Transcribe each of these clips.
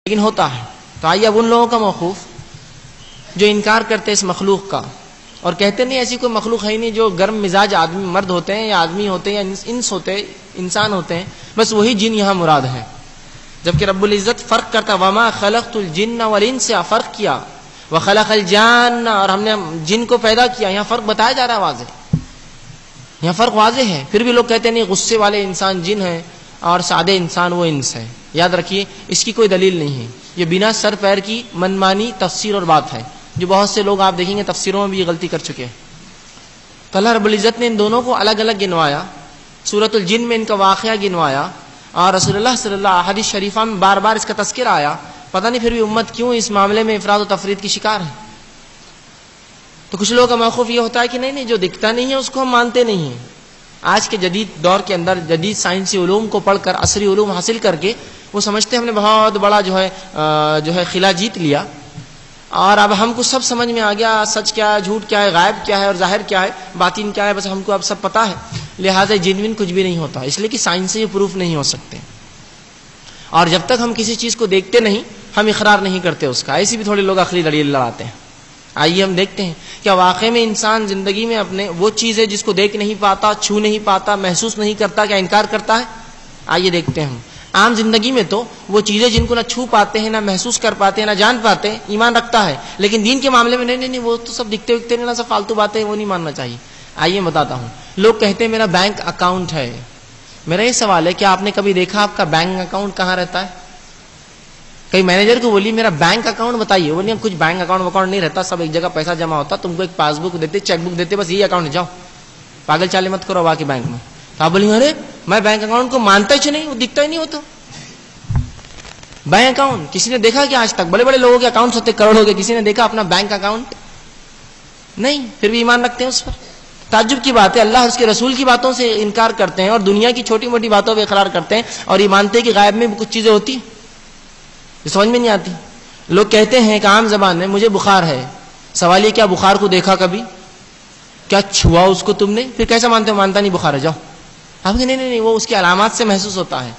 لیکن ہوتا ہے. تو آئیے اب ان لوگوں کا موقوف جو انکار کرتے اس مخلوق کا اور کہتے نہیں ایسی کوئی مخلوق ہے ہی نہیں جو گرم مزاج آدمی مرد ہوتے ہیں یا آدمی ہوتے ہیں یا انس ہوتے ہیں انسان ہوتے ہیں، بس وہی جن یہاں مراد ہے. جبکہ رب العزت فرق کرتا وما خلقت الجن والانس، فرق کیا وخلق الجان، اور ہم نے جن کو پیدا کیا. یہاں فرق بتایا جا رہا ہے واضح، یہاں فرق واضح ہے. پھر بھی لوگ کہتے ہیں نہیں غصے والے انسان جن ہیں اور سادے انسان وہ انس ہے. یاد رکھیے اس کی کوئی دلیل نہیں ہے، یہ بنا سر پیر کی منمانی تفسیر اور بات ہے جو بہت سے لوگ آپ دیکھیں گے تفسیروں میں بھی یہ غلطی کر چکے ہیں. تو اللہ رب العزت نے ان دونوں کو الگ الگ گنوایا، سورۃ الجن میں ان کا واقعہ گنوایا اور رسول اللہ صلی اللہ علیہ حدیث شریفہ میں بار بار اس کا تذکرہ آیا. پتہ نہیں پھر بھی امت کیوں اس معاملے میں افراد و تفرید کی شکار ہے. تو کچھ لوگوں کا موقف یہ ہوتا ہے کہ نہیں جو دکھتا نہیں ہے اس کو ہم مانتے نہیں ہیں. آج کے جدید دور کے اندر جدید سائنسی علوم کو پڑھ کر عصری علوم حاصل کر کے وہ سمجھتے ہیں ہم نے بہت بڑا جو ہے خلا جیت لیا اور اب ہم کو سب سمجھ میں آ گیا، سچ کیا ہے، جھوٹ کیا ہے، غائب کیا ہے اور ظاہر کیا ہے، باطن کیا ہے، بس ہم کو اب سب پتہ ہے. لہٰذا جنوین کچھ بھی نہیں ہوتا، اس لیے کہ سائنس سے یہ پروف نہیں ہو سکتے. اور جب تک ہم کسی چیز کو دیکھتے نہیں ہم اقرار نہیں کرتے اس کا. ایسی بھی تھوڑے لوگ عقلی لڑائی لڑاتے ہیں. آئیے ہم دیکھتے ہیں کیا واقعے میں انسان زندگی میں اپنے وہ چیز ہے جس کو دیکھ نہیں پاتا، چھو نہیں پاتا، محسوس نہیں کرتا، کیا انکار کرتا ہے؟ آئیے دیکھتے ہیں. ہم عام زندگی میں تو وہ چیزیں جن کو نہ چھو پاتے ہیں، نہ محسوس کر پاتے ہیں، نہ جان پاتے ہیں، ایمان رکھتا ہے. لیکن دین کے معاملے میں نہیں وہ تو سب دکھتے وکھتے نہیں، سب فالتو باتیں، وہ نہیں ماننا چاہیے. آئیے بتاتا ہوں. لوگ کہتے ہیں میرا بینک اکاؤنٹ ہے. میرا یہ سوال ہے کہ آپ نے کبھی دیکھا آپ کا بینک اکاؤنٹ کہاں رہتا ہے؟ کئی مینیجر کو بولی میرا بینک اکاؤنٹ بتائیے، وہ نہیں کچھ بینک اکاؤنٹ نہیں رہتا، سب ایک جگہ پیسہ جمع ہوتا، تم کو ایک پاس بک دیتے، چیک بک دیتے، بس یہی اکاؤنٹ جاؤ پاگل چالے مت کرو باقی بینک میں. تو آپ بولیں ارے میں بینک اکاؤنٹ کو مانتا ہی نہیں، وہ دکھتا ہی نہیں ہوتا. بینک اکاؤنٹ کسی نے دیکھا کیا آج تک؟ بڑے بڑے لوگوں کے اکاؤنٹس ہوتے کروڑوں کے، کسی نے دیکھا اپنا بینک اکاؤنٹ؟ نہیں. پھر بھی ایمان رکھتے ہیں اس پر. تعجب کی بات ہے، اللہ اور اس کے رسول کی باتوں سے انکار کرتے ہیں اور دنیا کی چھوٹی موٹی باتوں پہ اقرار کرتے ہیں اور یہ مانتے ہیں کہ غائب میں بھی کچھ چیزیں ہوتی ہیں. یہ سمجھ میں نہیں آتی. لوگ کہتے ہیں کہ عام زبان میں مجھے بخار ہے. سوال یہ کیا بخار کو دیکھا کبھی؟ کیا چھوا اس کو تم نے؟ پھر کیسا مانتے ہو؟ مانتا نہیں بخار ہے جاؤ. آپ کہ نہیں وہ اس کی علامات سے محسوس ہوتا ہے،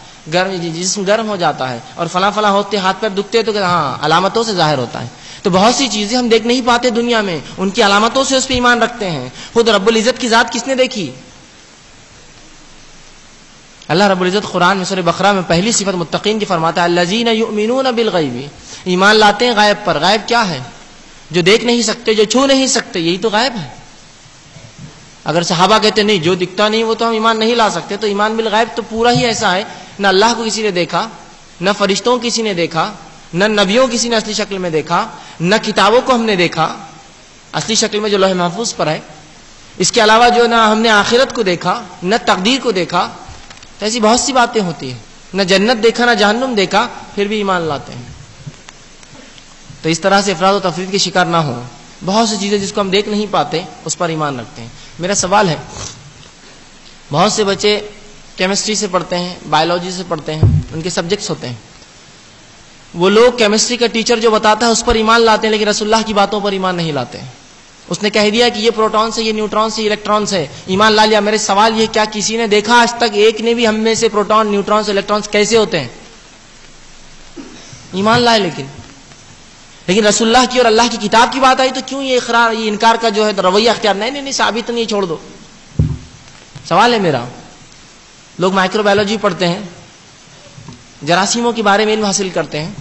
جسم گرم ہو جاتا ہے اور فلاں فلاں ہوتے، ہاتھ پیر دکھتے تو ہاں علامتوں سے ظاہر ہوتا ہے. تو بہت سی چیزیں ہم دیکھ نہیں پاتے دنیا میں، ان کی علامتوں سے اس پہ ایمان رکھتے ہیں. خود رب العزت کی ذات کس نے دیکھی؟ اللہ رب العزت قرآن میں سورہ بقرہ میں پہلی صفت متقین کی فرماتا ہے الذین یؤمنون بالغیب، ایمان لاتے ہیں غائب پر. غائب کیا ہے؟ جو دیکھ نہیں سکتے، جو چھو نہیں سکتے، یہی تو غائب ہے. اگر صحابہ کہتے نہیں جو دکھتا نہیں وہ تو ہم ایمان نہیں لا سکتے، تو ایمان بالغیب تو پورا ہی ایسا ہے. نہ اللہ کو کسی نے دیکھا، نہ فرشتوں کو کسی نے دیکھا، نہ نبیوں کو کسی نے اصلی شکل میں دیکھا، نہ کتابوں کو ہم نے دیکھا اصلی شکل میں جو لوح محفوظ پر ہے. اس کے علاوہ جو نہ ہم نے آخرت کو دیکھا، نہ تقدیر کو دیکھا. تو ایسی بہت سی باتیں ہوتی ہیں. نہ جنت دیکھا، نہ جہنم دیکھا، پھر بھی ایمان لاتے ہیں. تو اس طرح سے افراد و تفرید کے شکار نہ ہوں. بہت سی چیزیں جس کو ہم دیکھ نہیں پاتے اس پر ایمان رکھتے ہیں. میرا سوال ہے، بہت سے بچے کیمسٹری سے پڑھتے ہیں، بایولوجی سے پڑھتے ہیں، ان کے سبجیکٹس ہوتے ہیں. وہ لوگ کیمسٹری کا ٹیچر جو بتاتا ہے اس پر ایمان لاتے ہیں لیکن رسول اللہ کی باتوں پر ایمان نہیں لاتے ہیں. اس نے کہہ دیا کہ یہ پروٹون سے، یہ نیوٹرون سے، یہ الیکٹرون سے، ایمان لا لیا. میرے سوال یہ کیا کسی نے دیکھا آج تک ایک نے بھی ہم میں سے پروٹون، نیوٹرون سے، الیکٹرون کیسے ہوتے ہیں؟ ایمان لائے لیکن رسول اللہ کی اور اللہ کی کتاب کی بات آئی تو کیوں یہ اقرار، یہ انکار کا جو ہے رویہ اختیار؟ نہیں ثابت نہیں، چھوڑ دو. سوال ہے میرا، لوگ مائکرو بایولوجی پڑھتے ہیں، جراثیموں کے بارے میں علم حاصل کرتے ہیں.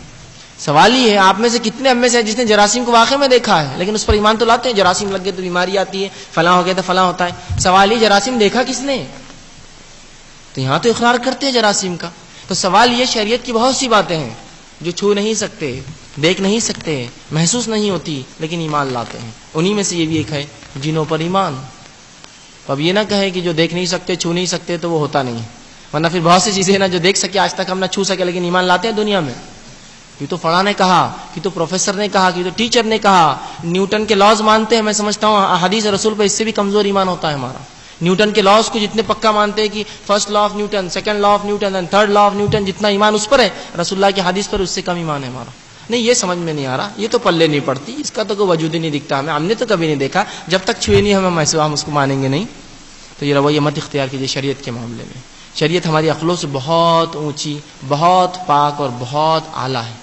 سوال یہ ہے آپ میں سے کتنے ہم میں سے جس نے جراثیم کو واقعی میں دیکھا ہے لیکن اس پر ایمان تو لاتے ہیں؟ جراثیم لگ گئے تو بیماری آتی ہے، فلاں ہو گیا تو فلاں ہوتا ہے. سوال یہ جراثیم دیکھا کس نے؟ تو یہاں تو اقرار کرتے ہیں جراثیم کا. تو سوال یہ شریعت کی بہت سی باتیں ہیں جو چھو نہیں سکتے، دیکھ نہیں سکتے، محسوس نہیں ہوتی لیکن ایمان لاتے ہیں. انہی میں سے یہ بھی ایک ہے جنوں پر ایمان. اب یہ نہ کہیں کہ جو دیکھ نہیں سکتے، چھو نہیں سکتے تو وہ ہوتا نہیں ہے، ورنہ پھر بہت سی چیزیں نا جو دیکھ سکے آج تک ہم نہ چھو سکے لیکن ایمان لاتے ہیں دنیا میں. کہ تو فلاں نے کہا، کہ تو پروفیسر نے کہا، کہ تو ٹیچر نے کہا. نیوٹن کے لاز مانتے ہیں. میں سمجھتا ہوں حدیث رسول پہ اس سے بھی کمزور ایمان ہوتا ہے ہمارا. نیوٹن کے لاز کو جتنے پکا مانتے ہیں کہ first law of Newton, second law of Newton and third law of Newton, جتنا ایمان اس پر ہے رسول اللہ کی حدیث پر اس سے کم ایمان ہے ہمارا. نہیں یہ سمجھ میں نہیں آ رہا، یہ تو پلے نہیں پڑتی، اس کا تو کوئی وجود ہی نہیں دکھتا ہمیں، ہم نے تو کبھی نہیں دیکھا. جب تک چھوئے نہیں ہم اس کو مانیں گے نہیں. تو یہ رویہ مت اختیار کیجیے شریعت کے معاملے میں. شریعت ہماری عقلوں سے بہت اونچی، بہت پاک اور بہت اعلیٰ ہے.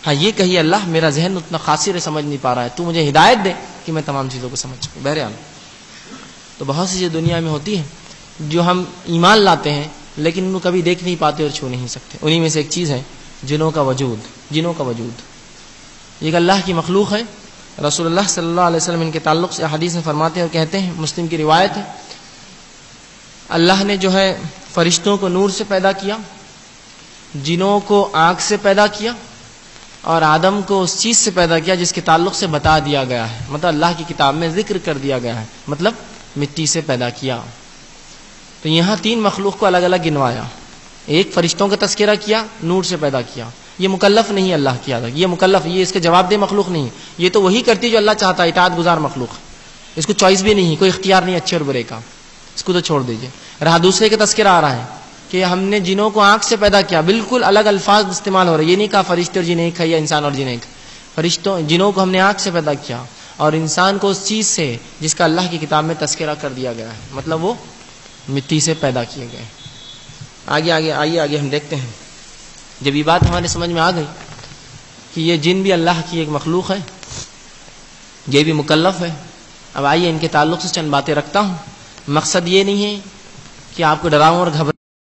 ہاں یہ کہیے اللہ میرا ذہن اتنا قاصر ہے، سمجھ نہیں پا رہا ہے، تو مجھے ہدایت دے کہ میں تمام چیزوں کو سمجھ سکوں۔ بہرحال تو بہت سی چیزیں دنیا میں ہوتی ہیں جو ہم ایمان لاتے ہیں لیکن ان کو کبھی دیکھ نہیں پاتے اور چھو نہیں سکتے۔ انہی میں سے ایک چیز ہے جنوں کا وجود۔ جنوں کا وجود یہ ایک اللہ کی مخلوق ہے۔ رسول اللہ صلی اللہ علیہ وسلم ان کے تعلق سے حدیث میں فرماتے ہیں اور کہتے ہیں، مسلم کی روایت ہے، اللہ نے جو ہے فرشتوں کو نور سے پیدا کیا، جنوں کو آنکھ سے پیدا کیا، اور آدم کو اس چیز سے پیدا کیا جس کے تعلق سے بتا دیا گیا ہے، مطلب اللہ کی کتاب میں ذکر کر دیا گیا ہے، مطلب مٹی سے پیدا کیا۔ تو یہاں تین مخلوق کو الگ الگ گنوایا، ایک فرشتوں کا تذکرہ کیا، نور سے پیدا کیا۔ یہ مکلف نہیں اللہ کی عادت، یہ مکلف، یہ اس کے جواب دہ مخلوق نہیں، یہ تو وہی کرتی ہے جو اللہ چاہتا ہے، اطاعت گزار مخلوق، اس کو چوائس بھی نہیں، کوئی اختیار نہیں اچھے اور برے کا، اس کو تو چھوڑ دیجئے۔ رہا دوسرے کا تذکرہ آ رہا ہے کہ ہم نے جنوں کو آنکھ سے پیدا کیا، بالکل الگ الفاظ استعمال ہو رہے، یہ نہیں کہا فرشتے اور جن ایک ہے یا انسان اور جن ایک، فرشتوں جنوں کو ہم نے آنکھ سے پیدا کیا اور انسان کو اس چیز سے جس کا اللہ کی کتاب میں تذکرہ کر دیا گیا ہے، مطلب وہ مٹی سے پیدا کیے گئے۔ آئیے ہم دیکھتے ہیں، جب یہ بات ہمارے سمجھ میں آ گئی کہ یہ جن بھی اللہ کی ایک مخلوق ہے، یہ بھی مکلف ہے، اب آئیے ان کے تعلق سے چند باتیں رکھتا ہوں۔ مقصد یہ نہیں ہے کہ آپ کو ڈراؤں اور گھبراؤں،